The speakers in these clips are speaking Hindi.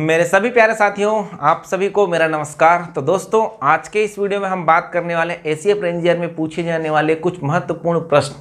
मेरे सभी प्यारे साथियों, आप सभी को मेरा नमस्कार। तो दोस्तों, आज के इस वीडियो में हम बात करने वाले एसीएफ रेंजर में पूछे जाने वाले कुछ महत्वपूर्ण प्रश्न,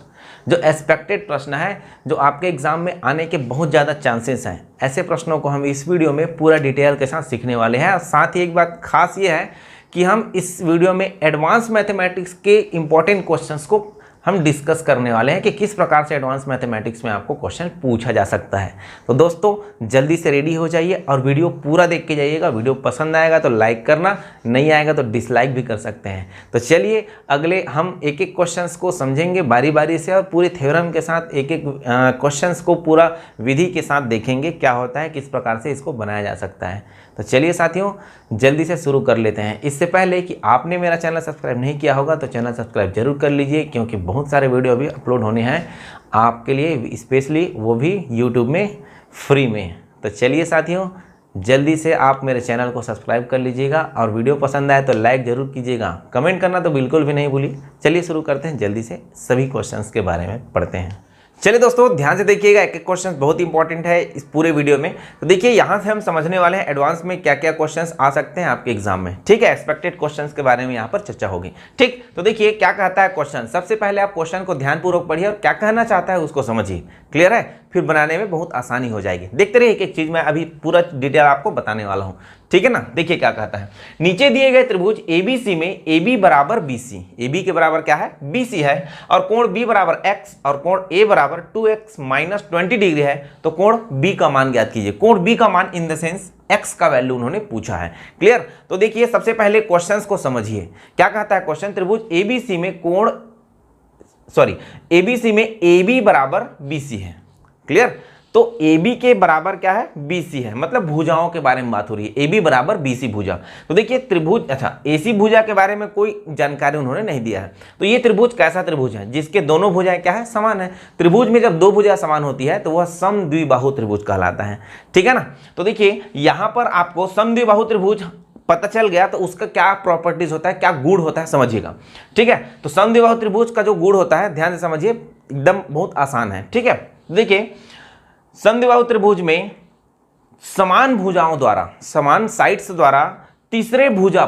जो एक्सपेक्टेड प्रश्न है, जो आपके एग्जाम में आने के बहुत ज़्यादा चांसेस हैं। ऐसे प्रश्नों को हम इस वीडियो में पूरा डिटेल के साथ सीखने वाले हैं। और साथ ही एक बात खास ये है कि हम इस वीडियो में एडवांस मैथमेटिक्स के इंपॉर्टेंट क्वेश्चंस को हम डिस्कस करने वाले हैं कि किस प्रकार से एडवांस मैथमेटिक्स में आपको क्वेश्चन पूछा जा सकता है। तो दोस्तों, जल्दी से रेडी हो जाइए और वीडियो पूरा देख के जाइएगा। वीडियो पसंद आएगा तो लाइक करना, नहीं आएगा तो डिसलाइक भी कर सकते हैं। तो चलिए, अगले हम एक एक क्वेश्चंस को समझेंगे बारी बारी से और पूरे थ्योरम के साथ एक एक क्वेश्चंस को पूरा विधि के साथ देखेंगे क्या होता है, किस प्रकार से इसको बनाया जा सकता है। तो चलिए साथियों, जल्दी से शुरू कर लेते हैं। इससे पहले कि आपने मेरा चैनल सब्सक्राइब नहीं किया होगा तो चैनल सब्सक्राइब जरूर कर लीजिए, क्योंकि बहुत सारे वीडियो अभी अपलोड होने हैं आपके लिए स्पेशली, वो भी यूट्यूब में फ्री में। तो चलिए साथियों, जल्दी से आप मेरे चैनल को सब्सक्राइब कर लीजिएगा और वीडियो पसंद आए तो लाइक ज़रूर कीजिएगा। कमेंट करना तो बिल्कुल भी नहीं भूलिए। चलिए शुरू करते हैं, जल्दी से सभी क्वेश्चंस के बारे में पढ़ते हैं। चलिए दोस्तों, ध्यान से देखिएगा, एक एक क्वेश्चन बहुत इंपॉर्टेंट है इस पूरे वीडियो में। तो देखिए, यहाँ से हम समझने वाले हैं एडवांस में क्या क्या क्वेश्चंस आ सकते हैं आपके एग्जाम में। ठीक है, एक्सपेक्टेड क्वेश्चंस के बारे में यहाँ पर चर्चा होगी। ठीक, तो देखिए क्या कहता है क्वेश्चन। सबसे पहले आप क्वेश्चन को ध्यानपूर्वक पढ़िए और क्या कहना चाहता है उसको समझिए। क्लियर है? फिर बनाने में बहुत आसानी हो जाएगी। देखते रहिए, एक एक चीज मैं अभी पूरा डिटेल आपको बताने वाला हूँ। ठीक है ना? देखिए क्या कहता है। नीचे दिए गए त्रिभुज एबीसी में AB बराबर BC, AB के बराबर क्या है? BC है, और कोण B बराबर X और कोण A बराबर 2x माइनस 20 डिग्री है। तो कोण B का मान ज्ञात कीजिए। कोण B का मान इन द सेंस X का वैल्यू उन्होंने पूछा है। क्लियर? तो देखिए, सबसे पहले क्वेश्चंस को समझिए। क्या कहता है क्वेश्चन? त्रिभुज ABC में AB बराबर BC है। क्लियर? तो AB के बराबर क्या है? BC है, मतलब भुजाओं के बारे में बात हो रही है। AB बराबर BC भुजा। तो देखिए त्रिभुज, अच्छा, AC भुजा के बारे में कोई जानकारी उन्होंने नहीं दिया है। तो ये त्रिभुज कैसा त्रिभुज है? जिसके दोनों भुजाएं क्या है? समान है। त्रिभुज में जब दो भुजा समान होती है तो वह समद्विबाहु त्रिभुज कहलाता है। ठीक है ना? तो देखिए, यहां पर आपको समद्विबाहु त्रिभुज पता चल गया तो उसका क्या प्रॉपर्टीज होता है, क्या गुण होता है, समझिएगा। ठीक है? तो समद्विबाहु त्रिभुज का जो गुण होता है, ध्यान से समझिए, एकदम बहुत आसान है। ठीक है? देखिए, समद्विबाहु त्रिभुज में समान भुजाओं द्वारा, समान साइड्स द्वारा तीसरे भुजा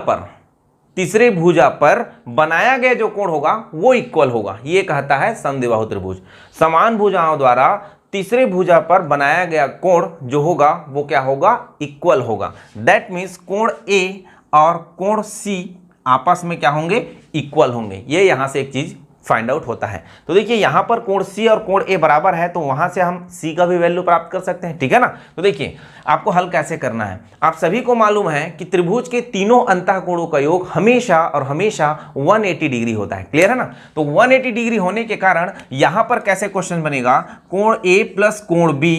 पर बनाया गया जो कोण होगा वो इक्वल होगा। ये कहता है समद्विबाहु त्रिभुज। समान भुजाओं द्वारा तीसरे भुजा पर बनाया गया कोण जो होगा वो क्या होगा? इक्वल होगा। दैट मीन्स कोण A और कोण C आपस में क्या होंगे? इक्वल होंगे। ये यहां से एक चीज फाइंड आउट होता है। तो देखिए, यहां पर कोण C और कोण A बराबर है, तो वहां से हम C का भी वैल्यू प्राप्त कर सकते हैं। ठीक है ना? तो देखिए, आपको हल कैसे करना है। आप सभी को मालूम है कि त्रिभुज के तीनों अंतःकोणों का योग हमेशा और हमेशा 180 डिग्री होता है। क्लियर है ना? तो 180 डिग्री होने के कारण यहां पर कैसे क्वेश्चन बनेगा? कोण A प्लस कोण B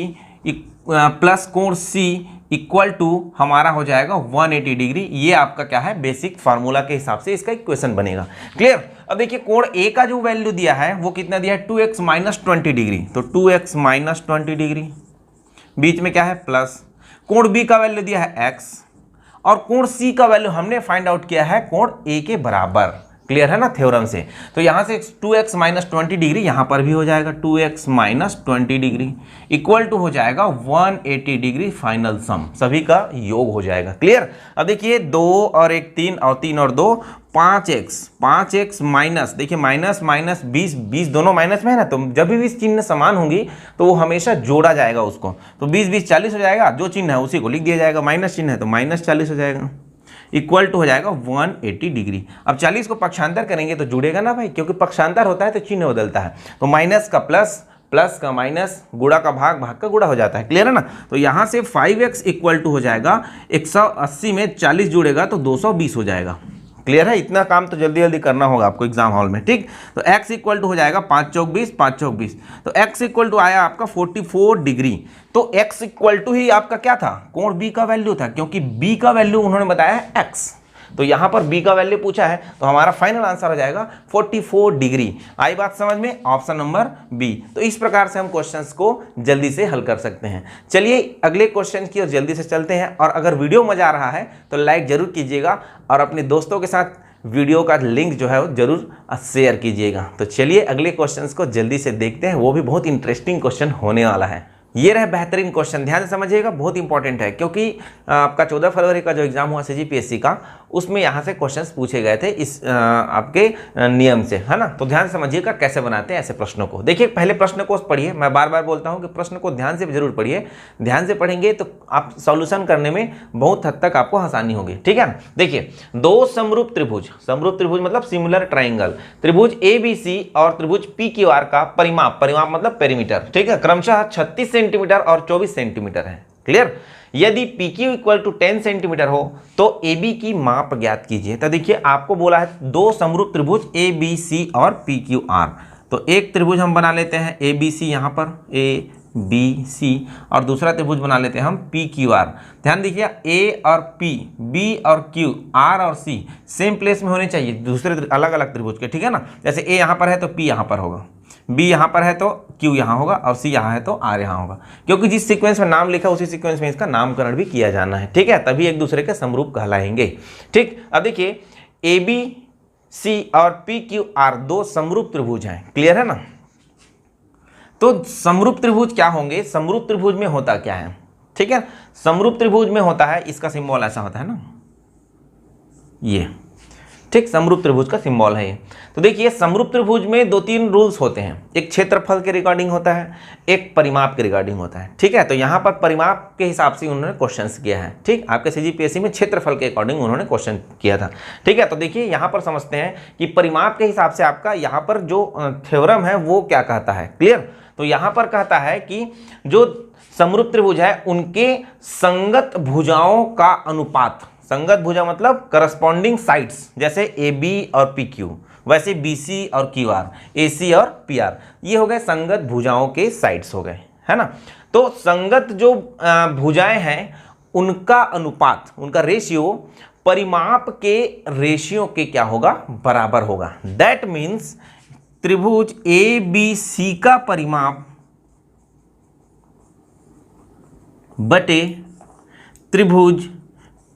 प्लस कोण C इक्वल टू हमारा हो जाएगा 180 डिग्री। ये आपका क्या है? बेसिक फार्मूला के हिसाब से इसका इक्वेशन बनेगा। क्लियर? अब देखिए, कोण A का जो वैल्यू दिया है वो कितना दिया है? 2x minus 20 degree. तो 2x माइनस 20 डिग्री, बीच में क्या है? प्लस। कोण B का वैल्यू दिया है x, और कोण C का वैल्यू हमने फाइंड आउट किया है कोण A के बराबर। क्लियर है ना थ्योरम से? तो यहां से 2x माइनस 20 डिग्री यहां पर भी हो जाएगा। 2x minus 20 degree equal to हो जाएगा 180 डिग्री। फाइनल सम सभी का योग हो जाएगा। क्लियर? अब देखिए, 2 और 1 3 और 3 और 2 5x माइनस, देखिए माइनस माइनस 20 दोनों माइनस में है ना, तो जब भी चिन्ह समान होंगी तो वो हमेशा जोड़ा जाएगा उसको। तो 20 40 हो जाएगा, जो चिन्ह है उसी को लिख दिया जाएगा। माइनस चिन्ह है तो माइनस 40 हो जाएगा, इक्वल टू हो जाएगा 180 डिग्री। अब 40 को पक्षांतर करेंगे तो जुड़ेगा ना भाई, क्योंकि पक्षांतर होता है तो चिन्ह बदलता है। तो माइनस का प्लस, प्लस का माइनस, गुणा का भाग, भाग का गुणा हो जाता है। क्लियर है ना? तो यहां से 5x इक्वल टू हो जाएगा 180 में 40 जुड़ेगा तो 220 हो जाएगा। क्लियर है? इतना काम तो जल्दी जल्दी करना होगा आपको एग्जाम हॉल में। ठीक? तो x इक्वल टू हो जाएगा 5 चौक 20, 5 चौक 20, तो x इक्वल टू आया आपका 44 डिग्री। तो x इक्वल टू ही आपका क्या था? कोण B का वैल्यू था, क्योंकि B का वैल्यू उन्होंने बताया है x। तो यहां पर B का वैल्यू पूछा है, तो हमारा फाइनल आंसर हो जाएगा 44 डिग्री। आई बात समझ में? Option number B। तो इस प्रकार से हम क्वेश्चंस को जल्दी से हल कर सकते हैं। चलिए अगले क्वेश्चन की ओर जल्दी से चलते हैं। और अगर वीडियो मजा आ रहा है तो लाइक जरूर कीजिएगा और अपने दोस्तों के साथ वीडियो का लिंक जो है वो जरूर शेयर कीजिएगा। तो चलिए अगले क्वेश्चंस को जल्दी से देखते हैं, वो भी बहुत इंटरेस्टिंग क्वेश्चन होने वाला है। ये रहे बेहतरीन क्वेश्चन, ध्यान से समझिएगा, बहुत इंपॉर्टेंट है, क्योंकि आपका 14 फरवरी का जो एग्जाम हुआ CGPSC का, उसमें यहाँ से क्वेश्चंस पूछे गए थे इस आपके नियम से, है ना। तो ध्यान समझिएगा कैसे बनाते हैं ऐसे प्रश्नों को। देखिए पहले प्रश्न को पढ़िए, मैं बार बार बोलता हूँ कि प्रश्न को ध्यान से जरूर पढ़िए, ध्यान से पढ़ेंगे तो आप सॉल्यूशन करने में बहुत हद तक आपको आसानी होगी, ठीक है। देखिए दो समरूप त्रिभुज, समरूप त्रिभुज मतलब सिमिलर ट्राइंगल, त्रिभुज ABC और त्रिभुज PQR का परिमाप, परिमाप मतलब पेरीमीटर, ठीक है, क्रमशः 36 सेंटीमीटर और 24 सेंटीमीटर है। क्लियर। यदि PQ इक्वल टू 10 सेंटीमीटर हो तो AB की माप ज्ञात कीजिए। तो देखिए आपको बोला है दो समरूप त्रिभुज ABC और PQR, तो एक त्रिभुज हम बना लेते हैं ABC, यहाँ पर ABC, और दूसरा त्रिभुज बना लेते हैं हम PQR। ध्यान दीजिए A और P, B और Q, R और C सेम प्लेस में होने चाहिए, दूसरे अलग अलग त्रिभुज के, ठीक है ना। जैसे A यहाँ पर है तो P यहाँ पर होगा, B यहाँ पर है तो Q यहाँ होगा, और C यहाँ है तो R यहाँ होगा, क्योंकि जिस सीक्वेंस में नाम लिखा उसी सीक्वेंस में इसका नामकरण भी किया जाना है, ठीक है, तभी एक दूसरे के समरूप कहलाएंगे। ठीक, अब देखिए ABC और PQR दो समरूप त्रिभुज हैं, क्लियर है ना। तो समरूप त्रिभुज क्या होंगे, समरूप त्रिभुज में होता क्या है, ठीक है, समरूप त्रिभुज में होता है, इसका सिंबल ऐसा होता है ना, ये, ठीक, समरूप त्रिभुज का सिंबल है ये। तो देखिए समरूप त्रिभुज में दो तीन रूल्स होते हैं, एक क्षेत्रफल के रिगार्डिंग होता है, एक परिमाप के रिगार्डिंग होता है, ठीक है। तो यहाँ पर परिमाप के हिसाब से उन्होंने क्वेश्चंस किया है, ठीक, आपके CGPSC में क्षेत्रफल के अकॉर्डिंग उन्होंने क्वेश्चन किया था, ठीक है। तो देखिए यहाँ पर समझते हैं कि परिमाप के हिसाब से आपका यहाँ पर जो थ्योरम है वो क्या कहता है, क्लियर। तो यहाँ पर कहता है कि जो समरूप त्रिभुज है उनके संगत भुजाओं का अनुपात, संगत भुजा मतलब करस्पॉन्डिंग साइड्स, जैसे AB और PQ, वैसे BC और QR, AC और PR, ये हो गए संगत भुजाओं के साइड्स हो गए, है ना। तो संगत जो भुजाएं हैं उनका अनुपात, उनका रेशियो परिमाप के रेशियो के क्या होगा, बराबर होगा। दैट मीन्स त्रिभुज ABC का परिमाप बटे त्रिभुज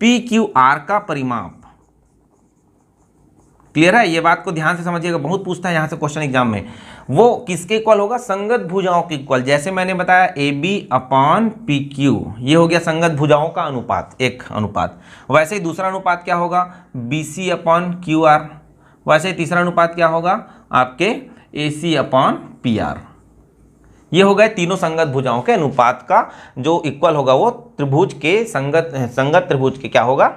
PQR का परिमाप, क्लियर है, ये बात को ध्यान से समझिएगा, बहुत पूछता है यहां से क्वेश्चन एग्जाम में, वो किसके इक्वल होगा, संगत भुजाओं के इक्वल। जैसे मैंने बताया AB अपॉन PQ, ये हो गया संगत भुजाओं का अनुपात, एक अनुपात। वैसे ही दूसरा अनुपात क्या होगा, BC अपॉन QR, वैसे ही तीसरा अनुपात क्या होगा आपके AC अपॉन PR। ये हो गए तीनों संगत भुजाओं के अनुपात का जो इक्वल होगा वो त्रिभुज के संगत त्रिभुज के क्या होगा,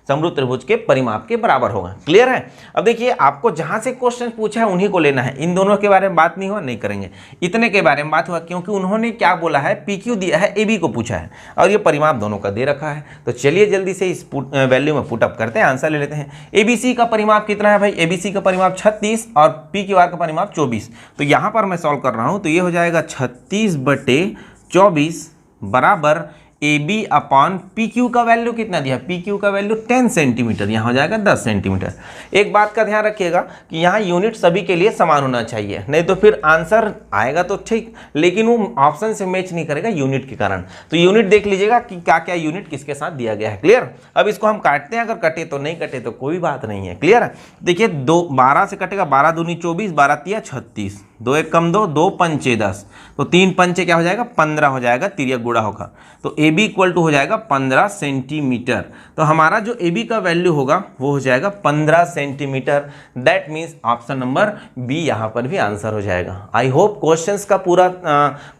समरूप त्रिभुज के परिमाप के बराबर होगा, क्लियर है। अब देखिए आपको जहां से क्वेश्चन पूछा है उन्हीं को लेना है, इन दोनों के बारे में बात नहीं हुआ, नहीं करेंगे, इतने के बारे में बात हुआ, क्योंकि उन्होंने क्या बोला है, PQ दिया है, AB को पूछा है, और ये परिमाप दोनों का दे रखा है। तो चलिए जल्दी से इस वैल्यू में पुटअप करते हैं, आंसर ले लेते हैं। ABC का परिमाप कितना है भाई, ABC का परिमाप 36 और PQR का परिमाप 24। तो यहाँ पर मैं सॉल्व कर रहा हूँ, तो ये हो जाएगा 36/24 बराबर AB अपॉन PQ का वैल्यू कितना दिया, PQ का वैल्यू 10 सेंटीमीटर, यहाँ हो जाएगा 10 सेंटीमीटर। एक बात का ध्यान रखिएगा कि यहाँ यूनिट सभी के लिए समान होना चाहिए, नहीं तो फिर आंसर आएगा तो ठीक, लेकिन वो ऑप्शन से मैच नहीं करेगा यूनिट के कारण। तो यूनिट देख लीजिएगा कि क्या क्या यूनिट किसके साथ दिया गया है, क्लियर। अब इसको हम काटते हैं, अगर कटे तो नहीं कटे तो कोई बात नहीं है, क्लियर है। देखिए 12 से कटेगा, 12 दूनी 24, 12 तिया 36, 2 1 कम 2, 2 पंचे 10, तो 3 पंचे क्या हो जाएगा, 15 हो जाएगा, तिरिया गुड़ा होगा, तो AB इक्वल टू हो जाएगा 15 सेंटीमीटर। तो हमारा जो AB का वैल्यू होगा वो हो जाएगा 15 centimetre. That means option number B यहाँ पर भी आंसर हो जाएगा। आई होप क्वेश्चंस का पूरा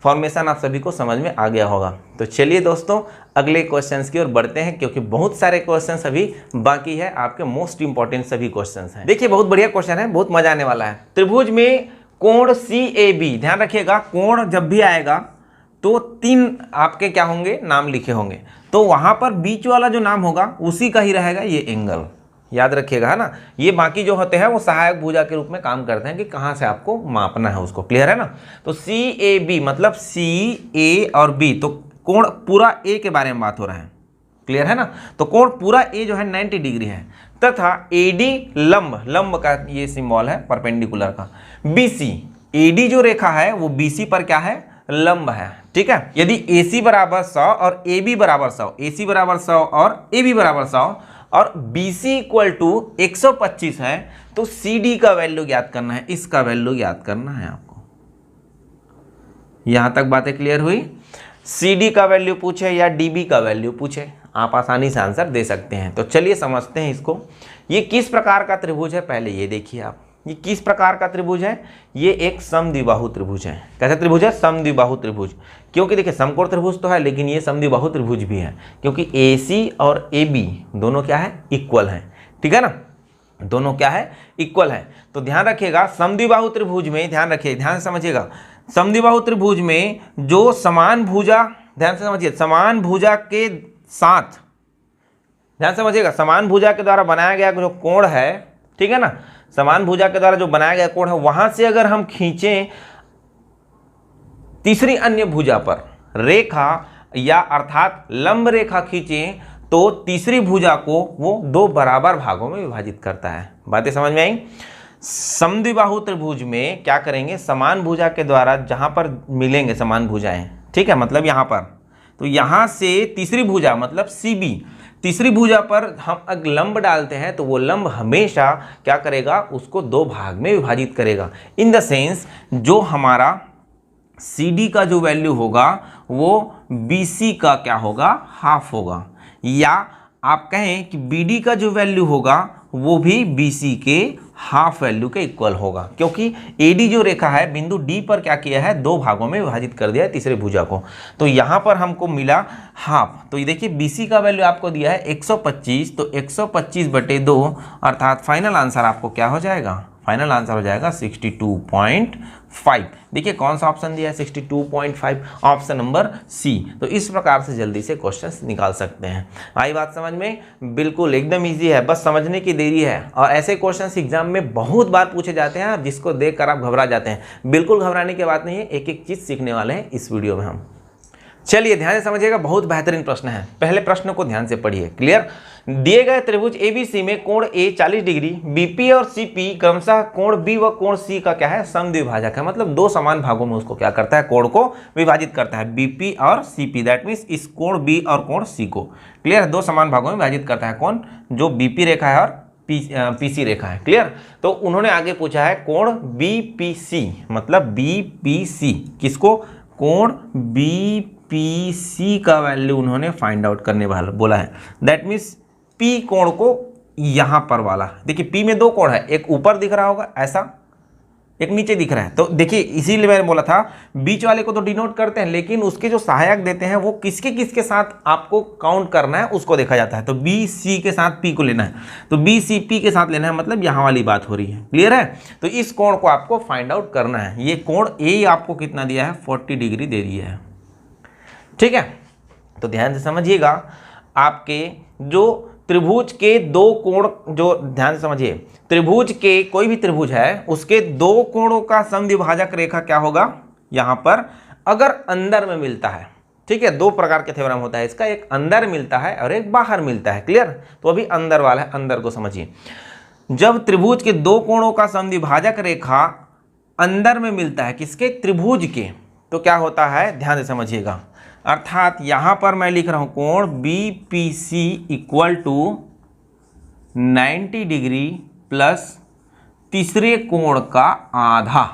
फॉर्मेशन आप सभी को समझ में आ गया होगा। तो चलिए दोस्तों अगले क्वेश्चंस की ओर बढ़ते हैं, क्योंकि बहुत सारे क्वेश्चंस अभी बाकी है, आपके मोस्ट इंपॉर्टेंट सभी क्वेश्चंस हैं। देखिए बहुत बढ़िया क्वेश्चन है, बहुत मजा आने वाला है। त्रिभुज में कोण CAB, ध्यान रखिएगा कोण जब भी आएगा तो 3 आपके क्या होंगे, नाम लिखे होंगे, तो वहां पर बीच वाला जो नाम होगा उसी का ही रहेगा ये एंगल, याद रखिएगा, है ना। ये बाकी जो होते हैं वो सहायक भुजा के रूप में काम करते हैं कि कहां से आपको मापना है उसको, क्लियर है ना। तो CAB मतलब CA और B, तो कोण पूरा A के बारे में बात हो रहा है, क्लियर है ना। तो कोण पूरा A जो है 90 डिग्री है, तथा AD लंब, लंब का ये सिंबल है परपेंडिकुलर का, BC AD जो रेखा है वो BC पर क्या है, लंब है, ठीक है। यदि AC बराबर 100 और AB बराबर 100, AC बराबर 100 और AB बराबर 100 और BC इक्वल टू 125 है, तो CD का वैल्यू ज्ञात करना है, इसका वैल्यू ज्ञात करना है आपको। यहां तक बातें क्लियर हुई। CD का वैल्यू पूछे या DB का वैल्यू पूछे, आप आसानी से आंसर दे सकते हैं। तो चलिए समझते हैं इसको। ये किस प्रकार का त्रिभुज है, पहले ये देखिए आप, ये किस प्रकार का त्रिभुज है, ये एक समद्विबाहु त्रिभुज है। कैसा त्रिभुज है? समद्विबाहु त्रिभुज। क्योंकि देखिए समकोण त्रिभुज तो है, लेकिन ये समद्विबाहु त्रिभुज भी है, क्योंकि AC और AB दोनों क्या है? इक्वल है। ठीक है ना, दोनों क्या है? इक्वल है। तो ध्यान रखिएगा समद्विबाहु त्रिभुज में, ध्यान रखिए, ध्यान से समझिएगा, समद्विबाहु त्रिभुज में जो समान भुजा, ध्यान से समझिए, समान भुजा के साथ, ध्यान समझिएगा, समान भुजा के द्वारा बनाया गया जो कोण है, ठीक है ना, समान भुजा के द्वारा जो बनाया गया कोण है, वहां से अगर हम खींचें तीसरी अन्य भुजा पर रेखा, या अर्थात लंब रेखा खींचें, तो तीसरी भुजा को वो दो बराबर भागों में विभाजित करता है। बातें समझ में आई? समद्विबाहु त्रिभुज में क्या करेंगे, समान भुजा के द्वारा जहां पर मिलेंगे समान भुजाएं, ठीक है, मतलब यहां पर, तो यहां से तीसरी भुजा मतलब CB, तीसरी भुजा पर हम अगर लंब डालते हैं तो वो लंब हमेशा क्या करेगा, उसको दो भाग में विभाजित करेगा। इन द सेंस जो हमारा CD का जो वैल्यू होगा वो BC का क्या होगा, हाफ होगा, या आप कहें कि BD का जो वैल्यू होगा वो भी BC के हाफ वैल्यू के इक्वल होगा, क्योंकि AD जो रेखा है बिंदु D पर क्या किया है, दो भागों में विभाजित कर दिया है तीसरे भुजा को। तो यहाँ पर हमको मिला हाफ। तो ये देखिए BC का वैल्यू आपको दिया है 125, तो 125/2 अर्थात फाइनल आंसर आपको क्या हो जाएगा, फाइनल आंसर हो जाएगा 62.5। देखिए कौन सा ऑप्शन दिया है, 62.5, ऑप्शन नंबर C। तो इस प्रकार से जल्दी से क्वेश्चंस निकाल सकते हैं। आई बात समझ में? बिल्कुल एकदम इजी है, बस समझने की देरी है। और ऐसे क्वेश्चंस एग्जाम में बहुत बार पूछे जाते हैं, जिसको देखकर आप घबरा जाते हैं। बिल्कुल घबराने की बात नहीं है, एक एक चीज सीखने वाले हैं इस वीडियो में हम। चलिए ध्यान से समझिएगा, बहुत बेहतरीन प्रश्न है। पहले प्रश्न को ध्यान से पढ़िए। क्लियर? दिए गए त्रिभुज ABC में कोण A 40 डिग्री, BP और CP क्रमशः कोण B व कोण C का क्या है, समद्विभाजक है। मतलब दो समान भागों में उसको क्या करता है, कोण को विभाजित करता है, BP और CP। दैट मीन्स इस कोण B और कोण C को, क्लियर, दो समान भागों में विभाजित करता है। कौन? जो BP रेखा है और PC रेखा है। क्लियर? तो उन्होंने आगे पूछा है कोण BPC, मतलब BPC किसको, कोण BPC का वैल्यू उन्होंने फाइंड आउट करने वाला बोला है। दैट मीन्स P कोण को यहां पर वाला, देखिए P में दो कोण है, एक ऊपर दिख रहा होगा ऐसा, एक नीचे दिख रहा है। तो देखिए इसीलिए मैंने बोला था बीच वाले को तो डिनोट करते हैं, लेकिन उसके जो सहायक देते हैं वो किसके किसके साथ आपको काउंट करना है उसको देखा जाता है। तो BC के साथ P को लेना है, तो BCP के साथ लेना है, मतलब यहां वाली बात हो रही है। क्लियर है? तो इस कोण को आपको फाइंड आउट करना है। ये कोण A आपको कितना दिया है, 40 डिग्री दे दिया है। ठीक है, तो ध्यान से समझिएगा, आपके जो त्रिभुज के दो कोण, जो ध्यान से समझिए, त्रिभुज के कोई भी त्रिभुज है उसके दो कोणों का समद्विभाजक रेखा क्या होगा, यहां पर अगर अंदर में मिलता है। ठीक है, दो प्रकार के थ्योरम होता है इसका, एक अंदर मिलता है और एक बाहर मिलता है। क्लियर? तो अभी अंदर वाला है, अंदर को समझिए। जब त्रिभुज के दो कोणों का समद्विभाजक रेखा अंदर में मिलता है, किसके, त्रिभुज के, तो क्या होता है, ध्यान से समझिएगा। अर्थात यहां पर मैं लिख रहा हूं कोण BPC equal to 90 degree plus तीसरे कोण का आधा।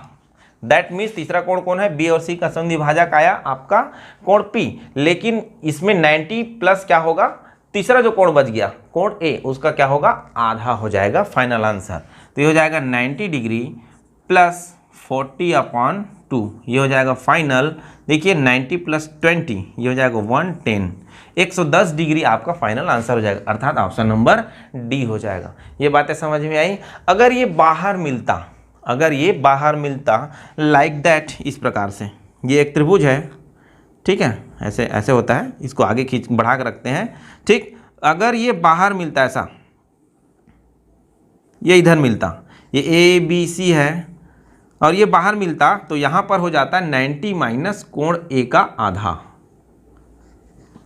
दैट मीन्स तीसरा कोण कौन है, B और C का समद्विभाजक आया आपका कोण P, लेकिन इसमें 90 प्लस क्या होगा, तीसरा जो कोण बच गया कोण A, उसका क्या होगा, आधा हो जाएगा फाइनल आंसर। तो ये हो जाएगा 90 डिग्री प्लस 40/2, ये हो जाएगा फाइनल। देखिए 90 प्लस 20, ये हो जाएगा 110, 110 डिग्री आपका फाइनल आंसर हो जाएगा, अर्थात ऑप्शन नंबर D हो जाएगा। ये बातें समझ में आई? अगर ये बाहर मिलता, अगर ये बाहर मिलता लाइक दैट, इस प्रकार से, ये एक त्रिभुज है, ठीक है, ऐसे ऐसे होता है, इसको आगे खींच बढ़ा के रखते हैं। ठीक, अगर ये बाहर मिलता ऐसा, ये इधर मिलता, ये ABC है और ये बाहर मिलता, तो यहां पर हो जाता है 90 माइनस कोण A का आधा।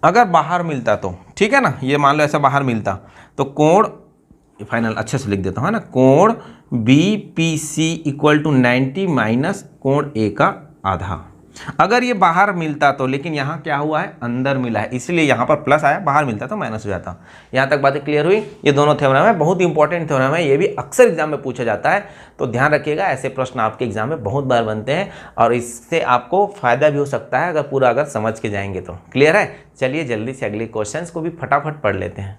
अगर बाहर मिलता तो ठीक है ना, ये मान लो ऐसा बाहर मिलता, तो कोण, फाइनल अच्छे से लिख देता हूं, है ना, कोण BPC इक्वल टू 90 माइनस कोण A का आधा। अगर ये बाहर मिलता तो, लेकिन यहाँ क्या हुआ है, अंदर मिला है, इसलिए यहाँ पर प्लस आया, बाहर मिलता तो माइनस हो जाता। यहाँ तक बातें क्लियर हुई। ये दोनों थ्योरम है, बहुत इंपॉर्टेंट थ्योरम है, ये भी अक्सर एग्जाम में पूछा जाता है, तो ध्यान रखिएगा, ऐसे प्रश्न आपके एग्जाम में बहुत बार बनते हैं और इससे आपको फायदा भी हो सकता है अगर समझ के जाएंगे तो। क्लियर है। चलिए जल्दी से अगले क्वेश्चन को भी फटाफट पढ़ लेते हैं।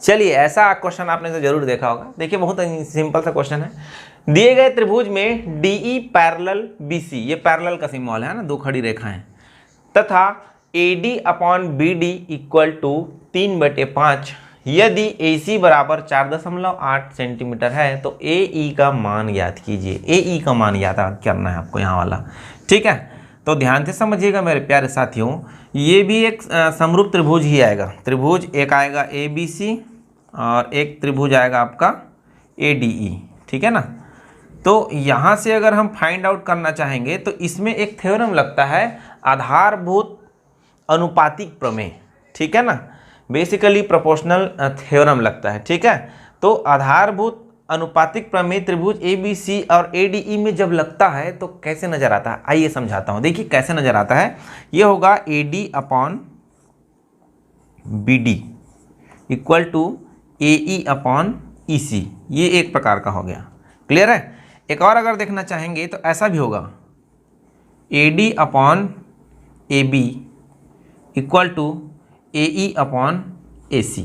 चलिए, ऐसा क्वेश्चन आपने तो जरूर देखा होगा। देखिए बहुत सिंपल सा क्वेश्चन है। दिए गए त्रिभुज में DE पैरेलल BC, ये पैरेलल का सिंबल है ना, दो खड़ी रेखाएं, तथा AD upon BD equal to 3/5 यदि AC बराबर 4.8 सेंटीमीटर है तो AE का मान ज्ञात कीजिए। AE का मान ज्ञात करना है आपको यहाँ वाला। ठीक है, तो ध्यान से समझिएगा मेरे प्यारे साथियों, ये भी एक समरूप त्रिभुज ही आएगा। त्रिभुज एक आएगा ABC और एक त्रिभुज आएगा आपका ADE। ठीक है ना। तो यहाँ से अगर हम फाइंड आउट करना चाहेंगे तो इसमें एक थ्योरम लगता है, आधारभूत अनुपातिक प्रमेय। ठीक है ना, बेसिकली प्रोपोर्शनल थ्योरम लगता है। ठीक है, तो आधारभूत अनुपातिक प्रमेय त्रिभुज ABC और ADE में जब लगता है तो कैसे नजर आता है, आइए समझाता हूँ। देखिए कैसे नजर आता है, ये होगा AD upon BD equal to AE upon EC, ये एक प्रकार का हो गया। क्लियर है। एक और अगर देखना चाहेंगे तो ऐसा भी होगा, AD upon AB equal to AE upon AC,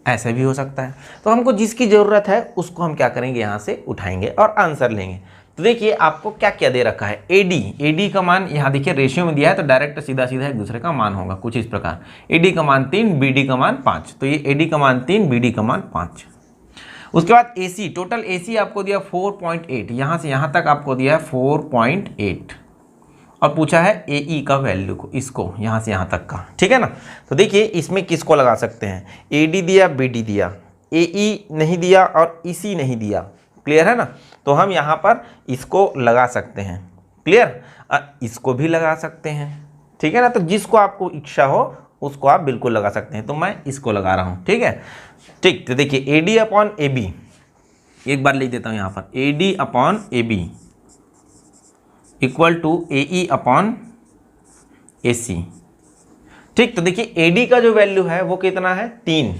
ऐसा भी हो सकता है। तो हमको जिसकी ज़रूरत है उसको हम क्या करेंगे, यहाँ से उठाएंगे और आंसर लेंगे। तो देखिए आपको क्या क्या दे रखा है, AD का मान यहाँ देखिए रेशियो में दिया है, तो डायरेक्ट सीधा सीधा एक दूसरे का मान होगा कुछ इस प्रकार। AD का मान 3, BD का मान 5, तो ये AD का मान 3, BD का मान 5। उसके बाद AC, टोटल AC आपको दिया 4.8, यहाँ से यहाँ तक आपको दिया है 4.8 और पूछा है AE का वैल्यू को, इसको यहाँ से यहाँ तक का। ठीक है ना। तो देखिए इसमें किसको लगा सकते हैं, AD दिया, BD दिया, AE नहीं दिया और EC नहीं दिया। क्लियर है ना। तो हम यहाँ पर इसको लगा सकते हैं। क्लियर, इसको भी लगा सकते हैं। ठीक है ना। तो जिसको आपको इच्छा हो उसको आप बिल्कुल लगा सकते हैं, तो मैं इसको लगा रहा हूँ। ठीक है। ठीक, तो देखिए AD अपॉन AB, एक बार लिख देता हूँ यहाँ पर, AD upon AB equal to AE upon AC। ठीक, तो देखिए AD का जो वैल्यू है वो कितना है, 3,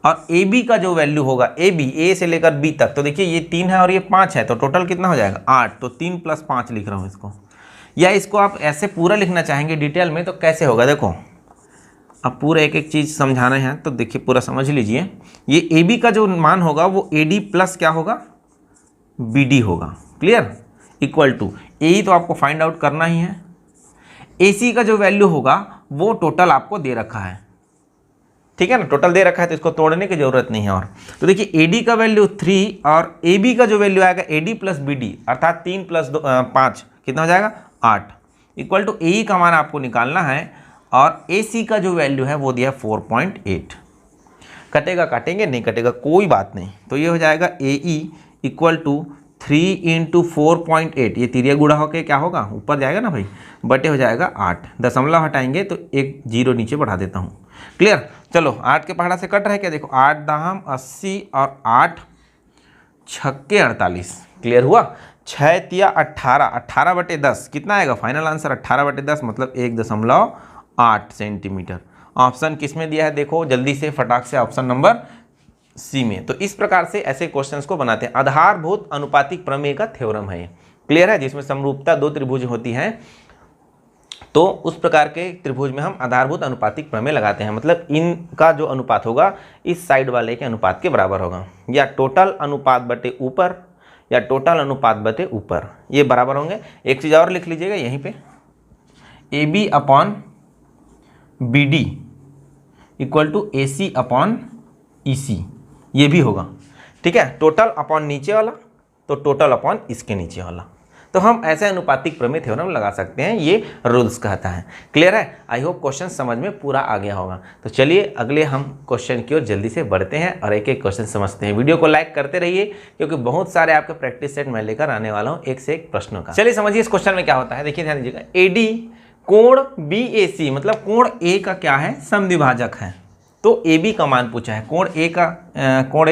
और AB का जो वैल्यू होगा, A से लेकर B तक, तो देखिए ये 3 है और ये 5 है, तो टोटल कितना हो जाएगा 8, तो 3 + 5 लिख रहा हूँ इसको। या इसको आप ऐसे पूरा लिखना चाहेंगे डिटेल में तो कैसे होगा, देखो अब पूरा एक एक चीज़ समझाना है, तो देखिए पूरा समझ लीजिए। ये AB का जो मान होगा वो AD प्लस क्या होगा, BD होगा। क्लियर, इक्वल टू AE तो आपको फाइंड आउट करना ही है। AC का जो वैल्यू होगा वो टोटल आपको दे रखा है। ठीक है ना, टोटल दे रखा है तो इसको तोड़ने की जरूरत नहीं है। और तो देखिए AD का वैल्यू 3 और AB का जो वैल्यू आएगा AD प्लस BD अर्थात 3 + 5 कितना हो जाएगा 8, इक्वल टू AE का मान आपको निकालना है और AC का जो वैल्यू है वो दिया 4.8। कटेगा, काटेंगे नहीं कटेगा कोई बात नहीं, तो ये हो जाएगा AE इक्वल टू 3 × 4.8, ये तिरिया गुणा होकर क्या होगा, ऊपर जाएगा ना भाई, बटे हो जाएगा 8, दशमलव हटाएंगे तो एक 0 नीचे बढ़ा देता हूँ। क्लियर, चलो 8 के पहाड़ा से कट रहा है क्या, देखो 8 दाहम 80 और 8 छक्के 48। क्लियर हुआ, 6 तिया 18, 18/10 कितना आएगा, फाइनल आंसर 18/10 मतलब 1.8 सेंटीमीटर। ऑप्शन किस में दिया है, देखो जल्दी से फटाक से, ऑप्शन नंबर C में। तो इस प्रकार से ऐसे क्वेश्चंस को बनाते हैं। आधारभूत अनुपातिक प्रमेय का थ्योरम है ये। क्लियर है, जिसमें समरूपता 2 त्रिभुज होती है, तो उस प्रकार के त्रिभुज में हम आधारभूत अनुपातिक प्रमेय लगाते हैं। मतलब इनका जो अनुपात होगा इस साइड वाले के अनुपात के बराबर होगा, या टोटल अनुपात बटे ऊपर या टोटल अनुपात बटे ऊपर, ये बराबर होंगे। एक चीज़ और लिख लीजिएगा यहीं पे, AB upon BD equal to AC upon EC, ये भी होगा। ठीक है, टोटल अपॉन नीचे वाला तो टोटल अपॉन इसके नीचे वाला, तो हम ऐसे अनुपातिक प्रमेय थ्योरम लगा सकते हैं, ये रूल्स कहता है। क्लियर है, आई होप क्वेश्चन समझ में पूरा आ गया होगा। तो चलिए अगले हम क्वेश्चन की ओर जल्दी से बढ़ते हैं और एक एक क्वेश्चन समझते हैं। वीडियो को लाइक करते रहिए क्योंकि बहुत सारे आपके प्रैक्टिस सेट मैं लेकर आने वाला हूँ एक से एक प्रश्नों का। चलिए समझिए इस क्वेश्चन में क्या होता है, देखिए ध्यान दीजिएगा। AD कोण BAC मतलब कोण A का क्या है, समद्विभाजक है, तो AB का मान पूछा है। कोण A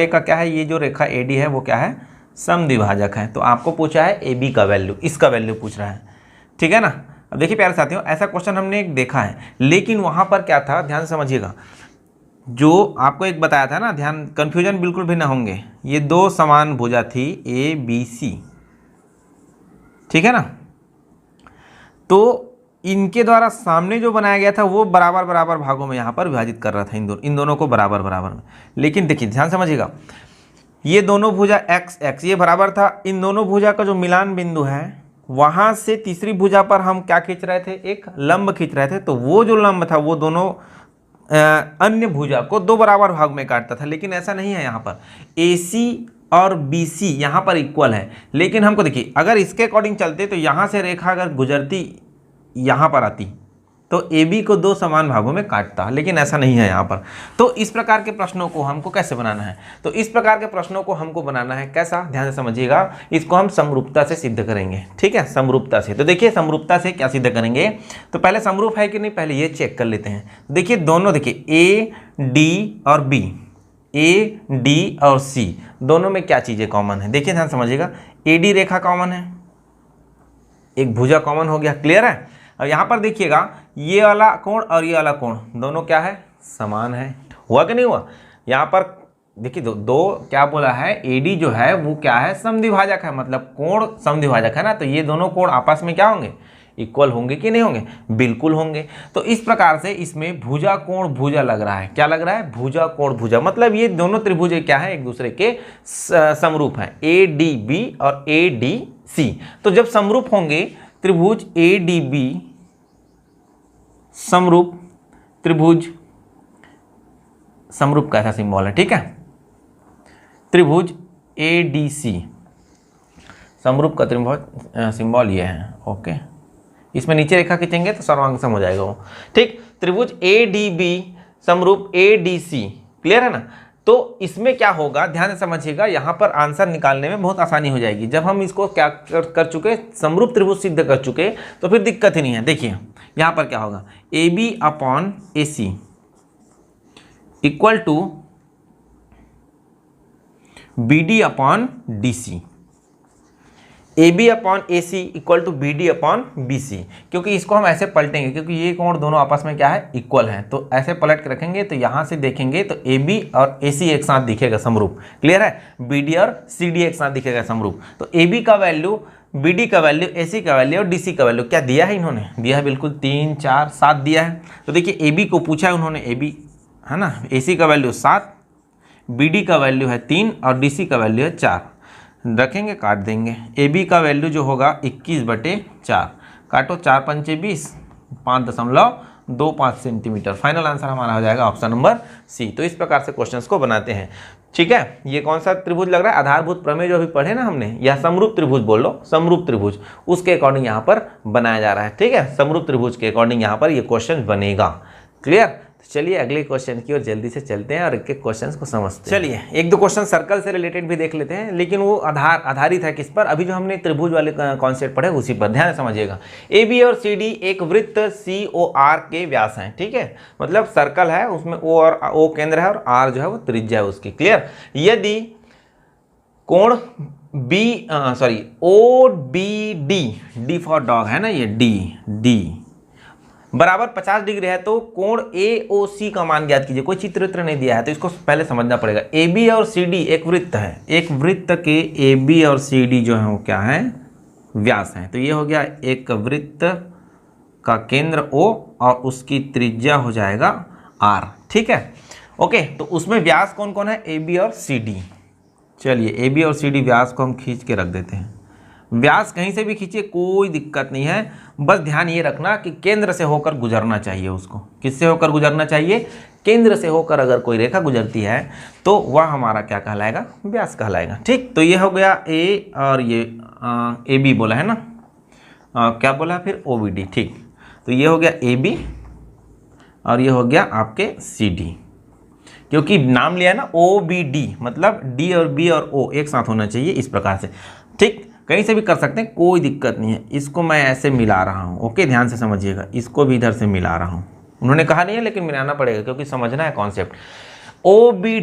का क्या है, ये जो रेखा AD है वो क्या है, समद्विभाजक है। तो आपको पूछा है AB का वैल्यू, इसका वैल्यू पूछ रहा है। ठीक है ना। अब देखिए प्यारे साथियों, ऐसा क्वेश्चन हमने एक देखा है, लेकिन वहां पर क्या था, ध्यान से समझिएगा। जो आपको एक बताया था ना, ध्यान, कंफ्यूजन बिल्कुल भी ना होंगे, ये दो समान भुजा थी ए बी सी, ठीक है ना। तो इनके द्वारा सामने जो बनाया गया था वो बराबर बराबर भागों में यहाँ पर विभाजित कर रहा था, इन दोनों को बराबर बराबर में। लेकिन देखिए ध्यान समझिएगा, ये दोनों भुजा एक्स एक्स ये बराबर था, इन दोनों भुजा का जो मिलान बिंदु है वहाँ से तीसरी भुजा पर हम क्या खींच रहे थे, एक लंब खींच रहे थे। तो वो जो लंब था वो दोनों अन्य भुजा को दो बराबर भाग में काटता था। लेकिन ऐसा नहीं है, यहाँ पर AC और BC यहाँ पर इक्वल है। लेकिन हमको देखिए, अगर इसके अकॉर्डिंग चलते तो यहाँ से रेखा अगर गुजरती यहाँ पर आती तो AB को दो समान भागों में काटता, लेकिन ऐसा नहीं है यहाँ पर। तो इस प्रकार के प्रश्नों को हमको कैसे बनाना है, तो इस प्रकार के प्रश्नों को हमको बनाना है कैसा, ध्यान से समझिएगा। इसको हम समरूपता से सिद्ध करेंगे, ठीक है, समरूपता से। तो देखिए समरूपता से क्या सिद्ध करेंगे, तो पहले समरूप है कि नहीं पहले ये चेक कर लेते हैं। देखिए दोनों, देखिए AD और B, AD और C दोनों में क्या चीज़ें कॉमन है, देखिए ध्यान समझिएगा। AD रेखा कॉमन है, एक भुजा कॉमन हो गया, क्लियर है। और यहाँ पर देखिएगा ये वाला कोण और ये वाला कोण दोनों क्या है, समान है। हुआ कि नहीं हुआ, यहाँ पर देखिए दो क्या बोला है, AD जो है वो क्या है, समद्विभाजक है, मतलब कोण समद्विभाजक है ना। तो ये दोनों कोण आपस में क्या होंगे, इक्वल होंगे कि नहीं होंगे, बिल्कुल होंगे। तो इस प्रकार से इसमें भुजा कोण भुजा लग रहा है, क्या लग रहा है, भुजा कोण भुजा, मतलब ये दोनों त्रिभुज क्या है, एक दूसरे के समरूप हैं, ADB और ADC। तो जब समरूप होंगे त्रिभुज ADB समरूप त्रिभुज, समरूप का ऐसा सिंबल है, ठीक है, त्रिभुज ADC समरूप का त्रिभुज सिंबल ये है, ओके। इसमें नीचे रेखा खींचेंगे तो सर्वांग सम हो जाएगा वो, ठीक। त्रिभुज ADB समरूप ADC, क्लियर है ना। तो इसमें क्या होगा, ध्यान से समझिएगा, यहाँ पर आंसर निकालने में बहुत आसानी हो जाएगी। जब हम इसको क्या कर चुके, समरूप त्रिभुज सिद्ध कर चुके, तो फिर दिक्कत ही नहीं है। देखिए यहाँ पर क्या होगा, AB upon AC equal to BD upon DC, AB upon AC equal to BD upon BC। क्योंकि इसको हम ऐसे पलटेंगे, क्योंकि ये कोण दोनों आपस में क्या है, इक्वल है। तो ऐसे पलट के रखेंगे, तो यहाँ से देखेंगे तो AB और AC एक साथ दिखेगा समरूप, क्लियर है। BD और CD एक साथ दिखेगा समरूप। तो AB का वैल्यू, BD का वैल्यू, AC का वैल्यू और DC का वैल्यू क्या दिया है, इन्होंने दिया है बिल्कुल 3 4 7 दिया है। तो देखिए AB को पूछा है उन्होंने, AB है ना, AC का वैल्यू 7, BD का वैल्यू है 3 और DC का वैल्यू है 4। रखेंगे, काट देंगे। AB का वैल्यू जो होगा 21/4, काटो 4 पंचे 20, 5.25 सेंटीमीटर। फाइनल आंसर हमारा हो जाएगा ऑप्शन नंबर C। तो इस प्रकार से क्वेश्चंस को बनाते हैं, ठीक है। ये कौन सा त्रिभुज लग रहा है, आधारभूत प्रमेय जो अभी पढ़े ना हमने, या समरूप त्रिभुज बोल लो, समरूप त्रिभुज, उसके अकॉर्डिंग यहाँ पर बनाया जा रहा है, ठीक है। समरूप त्रिभुज के अकॉर्डिंग यहाँ पर ये क्वेश्चन बनेगा, क्लियर। चलिए अगले क्वेश्चन की ओर जल्दी से चलते हैं और एक एक क्वेश्चंस को समझते हैं। चलिए एक दो क्वेश्चन सर्कल से रिलेटेड भी देख लेते हैं, लेकिन वो आधारित है किस पर, अभी जो हमने त्रिभुज वाले कॉन्सेप्ट पढ़े उसी पर। ध्यान समझिएगा, AB और CD एक वृत्त COR के व्यास हैं, ठीक है। मतलब सर्कल है, उसमें O केंद्र है और R जो है वो त्रिज्या है उसकी, क्लियर। यदि कोण OBD, D फॉर डॉग है ना, ये D बराबर 50 डिग्री है, तो कोण AOC का मान ज्ञात कीजिए। कोई चित्र नहीं दिया है, तो इसको पहले समझना पड़ेगा। AB और CD एक वृत्त है, एक वृत्त के AB और CD जो है वो क्या है, व्यास है। तो ये हो गया एक वृत्त का केंद्र O और उसकी त्रिज्या हो जाएगा R, ठीक है, ओके। तो उसमें व्यास कौन कौन है, AB और CD। चलिए AB और CD व्यास को हम खींच के रख देते हैं। व्यास कहीं से भी खींचिए, कोई दिक्कत नहीं है, बस ध्यान ये रखना कि केंद्र से होकर गुजरना चाहिए उसको। किससे होकर गुजरना चाहिए, केंद्र से होकर अगर कोई रेखा गुजरती है तो वह हमारा क्या कहलाएगा, व्यास कहलाएगा, ठीक। तो ये हो गया A और ये AB बोला है ना, क्या बोला फिर OBD, ठीक। तो ये हो गया AB और ये हो गया आपके CD, क्योंकि नाम लिया है ना OBD, मतलब D और B और O एक साथ होना चाहिए, इस प्रकार से, ठीक। कहीं से भी कर सकते हैं, कोई दिक्कत नहीं है। इसको मैं ऐसे मिला रहा हूँ, ओके, ध्यान से समझिएगा, इसको भी इधर से मिला रहा हूँ। उन्होंने कहा नहीं है लेकिन मिलाना पड़ेगा, क्योंकि समझना है कॉन्सेप्ट। ओ बी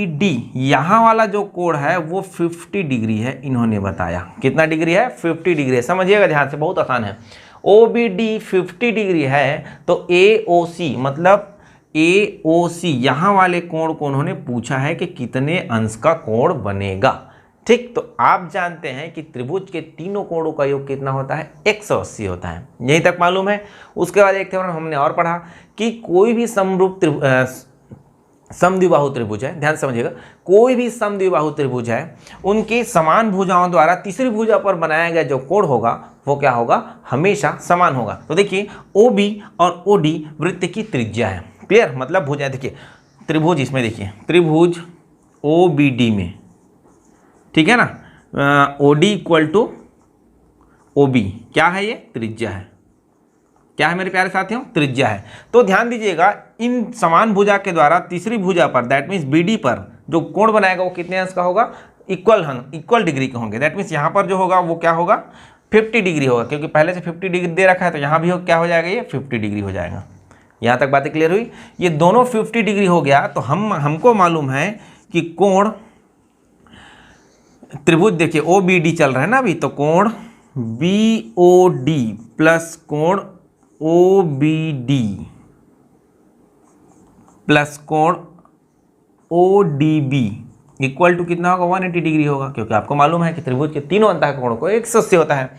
डी यहाँ वाला जो कोण है वो 50 डिग्री है, इन्होंने बताया। कितना डिग्री है? 50 डिग्री है। समझिएगा ध्यान से, बहुत आसान है। ओ बी डी 50 डिग्री है तो ए ओ सी, मतलब ए ओ सी यहाँ वाले कोण को उन्होंने पूछा है कि कितने अंश का कोण बनेगा। ठीक, तो आप जानते हैं कि त्रिभुज के तीनों कोणों का योग कितना होता है? 180 होता है। यहीं तक मालूम है। उसके बाद एक थ्योरम हमने और पढ़ा कि कोई भी समरूप समद्विबाहु त्रिभुज है, ध्यान समझिएगा, कोई भी समद्विबाहु त्रिभुज है, उनकी समान भुजाओं द्वारा तीसरी भुजा पर बनाया गया जो कोण होगा वो क्या होगा? हमेशा समान होगा। तो देखिए OB और OD वृत्त की त्रिज्या है। क्लियर? मतलब भुजा, देखिए त्रिभुज, इसमें देखिए त्रिभुज OBD में, ठीक है ना, OD इक्वल टू OB क्या है? ये त्रिज्या है। क्या है मेरे प्यारे साथियों? त्रिज्या है। तो ध्यान दीजिएगा, इन समान भुजा के द्वारा तीसरी भुजा पर, दैट मीन्स BD पर जो कोण बनाएगा वो कितने अंश का होगा? इक्वल डिग्री के होंगे। दैट मीन्स यहाँ पर जो होगा वो क्या होगा? 50 डिग्री होगा, क्योंकि पहले से 50 डिग्री दे रखा है, तो यहाँ भी क्या हो जाएगा? ये 50 डिग्री हो जाएगा। यहाँ तक बातें क्लियर हुई? ये दोनों 50 डिग्री हो गया तो हमको मालूम है कि कोण त्रिभुज, देखिए OBD चल रहा है ना अभी, तो कोण BOD प्लस कोण OBD प्लस कोण ODB इक्वल टू कितना होगा? 180 डिग्री होगा, क्योंकि आपको मालूम है कि त्रिभुज के तीनों अंतः कोणों को 180 होता है।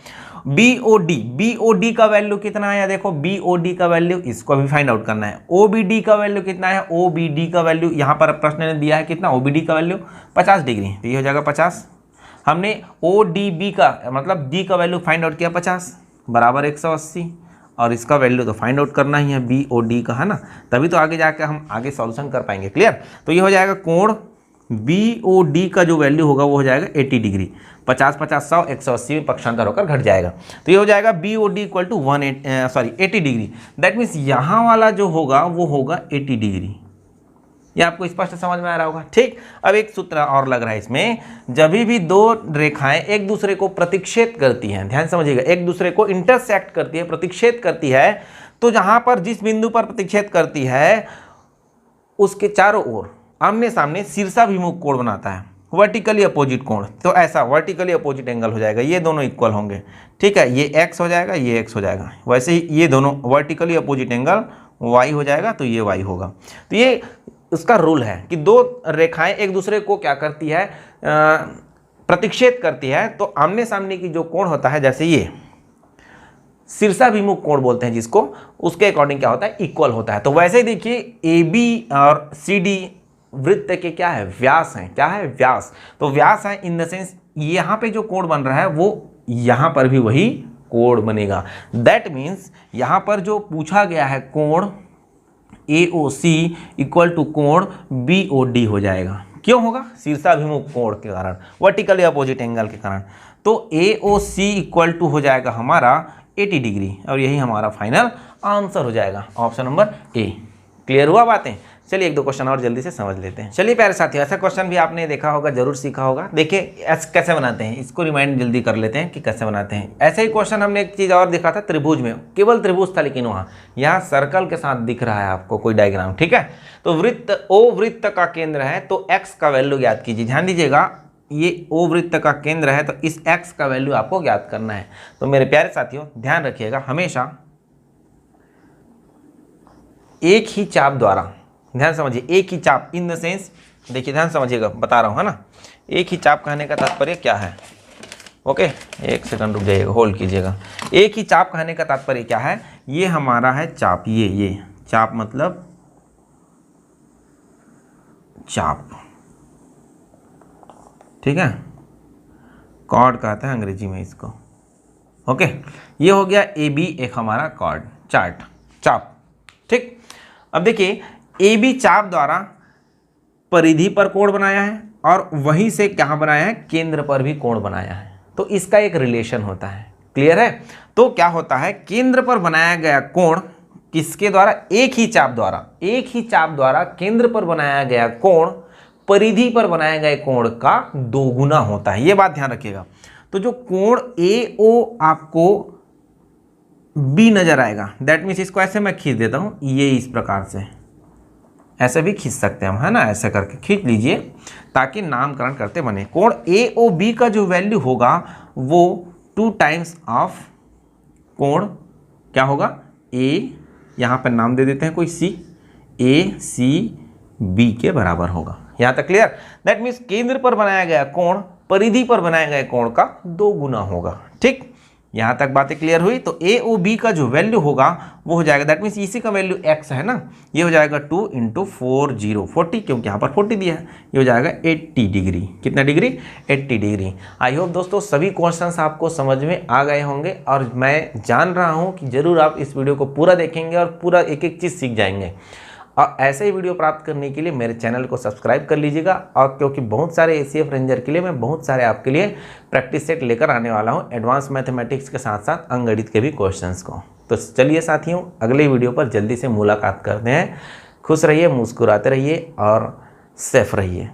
BOD का वैल्यू कितना है? देखो BOD का वैल्यू, इसको भी फाइंड आउट करना है। OBD का वैल्यू कितना है? OBD का वैल्यू यहाँ पर प्रश्न ने दिया है कितना? OBD का वैल्यू 50 डिग्री, तो ये हो जाएगा 50। हमने ODB का मतलब D का वैल्यू फाइंड आउट किया 50 बराबर 180, और इसका वैल्यू तो फाइंड आउट करना ही है BOD का, है ना, तभी तो आगे जाकर हम आगे सॉल्यूशन कर पाएंगे। क्लियर? तो ये हो जाएगा कोण BOD का जो वैल्यू होगा वो हो जाएगा 80 डिग्री। 50 50 100 180 में पक्षांतर होकर घट जाएगा, तो ये हो जाएगा BOD equal to 80 degree. That means यहाँ वाला जो होगा वो होगा 80 डिग्री। ये आपको स्पष्ट समझ में आ रहा होगा। ठीक, अब एक सूत्र और लग रहा है इसमें, जब भी दो रेखाएं एक दूसरे को प्रतिच्छेद करती हैं, ध्यान समझिएगा, एक दूसरे को इंटरसेक्ट करती है, प्रतिच्छेद करती है, तो जहां पर जिस बिंदु पर प्रतिच्छेद करती है उसके चारों ओर आमने सामने शीर्षाभिमुख कोण बनाता है, वर्टिकली अपोजिट कोण। तो ऐसा वर्टिकली अपोजिट एंगल हो जाएगा, ये दोनों इक्वल होंगे। ठीक है, ये x हो जाएगा, ये x हो जाएगा। वैसे ही ये दोनों वर्टिकली अपोजिट एंगल y हो जाएगा, तो ये y होगा। तो ये उसका रूल है कि दो रेखाएं एक दूसरे को क्या करती है? प्रतिच्छेद करती है, तो आमने सामने की जो कोण होता है, जैसे ये शीर्षाभिमुख कोण बोलते हैं जिसको, उसके अकॉर्डिंग क्या होता है? इक्वल होता है। तो वैसे ही देखिए AB और CD वृत्त के क्या है? व्यास हैं। क्या है? व्यास। तो व्यास है इन द सेंस यहाँ पे जो कोण बन रहा है वो यहाँ पर भी वही कोण बनेगा। दैट मीन्स यहाँ पर जो पूछा गया है कोण AOC इक्वल टू कोण BOD हो जाएगा। क्यों होगा? शीर्षाभिमुख कोण के कारण, वर्टिकली अपोजिट एंगल के कारण। तो AOC इक्वल टू हो जाएगा हमारा 80 डिग्री, और यही हमारा फाइनल आंसर हो जाएगा, ऑप्शन नंबर A। क्लियर हुआ बातें? चलिए एक दो क्वेश्चन और जल्दी से समझ लेते हैं। चलिए प्यारे साथियों, ऐसा क्वेश्चन भी आपने देखा होगा, जरूर सीखा होगा। देखिए कैसे बनाते हैं, इसको रिमाइंड जल्दी कर लेते हैं कि कैसे बनाते हैं। ऐसे ही क्वेश्चन हमने एक चीज़ और देखा था त्रिभुज में, केवल त्रिभुज था, लेकिन वहाँ यहाँ सर्कल के साथ दिख रहा है आपको कोई डायग्राम। ठीक है, तो वृत्त O वृत्त का केंद्र है, तो x का वैल्यू ज्ञात कीजिए। ध्यान दीजिएगा, ये O वृत्त का केंद्र है, तो इस x का वैल्यू आपको ज्ञात करना है। तो मेरे प्यारे साथियों ध्यान रखिएगा, हमेशा एक ही चाप द्वारा, ध्यान समझिए, एक ही चाप इन द सेंस, देखिए ध्यान समझिएगा, बता रहा हूँ, है ना, एक ही चाप कहने का तात्पर्य क्या है? ओके, एक सेकंड रुक जाइएगा, होल्ड कीजिएगा। एक ही चाप कहने का तात्पर्य क्या है? ये हमारा है चाप, ये चाप मतलब चाप, ठीक है, कॉर्ड कहते हैं अंग्रेजी में इसको। ओके, ये हो गया AB एक हमारा कॉर्ड, चाप। ठीक, अब देखिए AB चाप द्वारा परिधि पर कोण बनाया है, और वहीं से क्या बनाया है? केंद्र पर भी कोण बनाया है। तो इसका एक रिलेशन होता है। क्लियर है? तो क्या होता है? केंद्र पर बनाया गया कोण किसके द्वारा? एक ही चाप द्वारा केंद्र पर बनाया गया कोण परिधि पर बनाए गए कोण का दोगुना होता है। ये बात ध्यान रखिएगा। तो जो कोण AO आपको B नजर आएगा, दैट मीन्स इसको ऐसे मैं खींच देता हूं, ये इस प्रकार से, ऐसे भी खींच सकते हैं हम, है ना, ऐसे करके खींच लीजिए ताकि नामकरण करते बने। कोण ए ओ बी का जो वैल्यू होगा वो 2 टाइम्स ऑफ कोण क्या होगा, ए, यहाँ पर नाम दे देते हैं कोई सी, ए सी बी के बराबर होगा। यहाँ तक क्लियर? दैट मीन्स केंद्र पर बनाया गया कोण परिधि पर बनाए गए कोण का 2 गुना होगा। ठीक, यहाँ तक बातें क्लियर हुई। तो ए ओ बी का जो वैल्यू होगा वो हो जाएगा, दैट मीन्स इसी का वैल्यू x है ना, ये हो जाएगा 2 × 40 क्योंकि यहाँ पर 40 दिया है, ये हो जाएगा 80 डिग्री। कितना डिग्री? 80 डिग्री। आई होप दोस्तों सभी क्वेश्चंस आपको समझ में आ गए होंगे और मैं जान रहा हूँ कि जरूर आप इस वीडियो को पूरा देखेंगे और पूरा एक एक चीज़ सीख जाएंगे। और ऐसे ही वीडियो प्राप्त करने के लिए मेरे चैनल को सब्सक्राइब कर लीजिएगा, और क्योंकि बहुत सारे एसीएफ रेंजर के लिए मैं बहुत सारे आपके लिए प्रैक्टिस सेट लेकर आने वाला हूं, एडवांस मैथमेटिक्स के साथ साथ अंकगणित के भी क्वेश्चंस को। तो चलिए साथियों, अगले वीडियो पर जल्दी से मुलाकात करते हैं। खुश रहिए, मुस्कुराते रहिए और सेफ रहिए।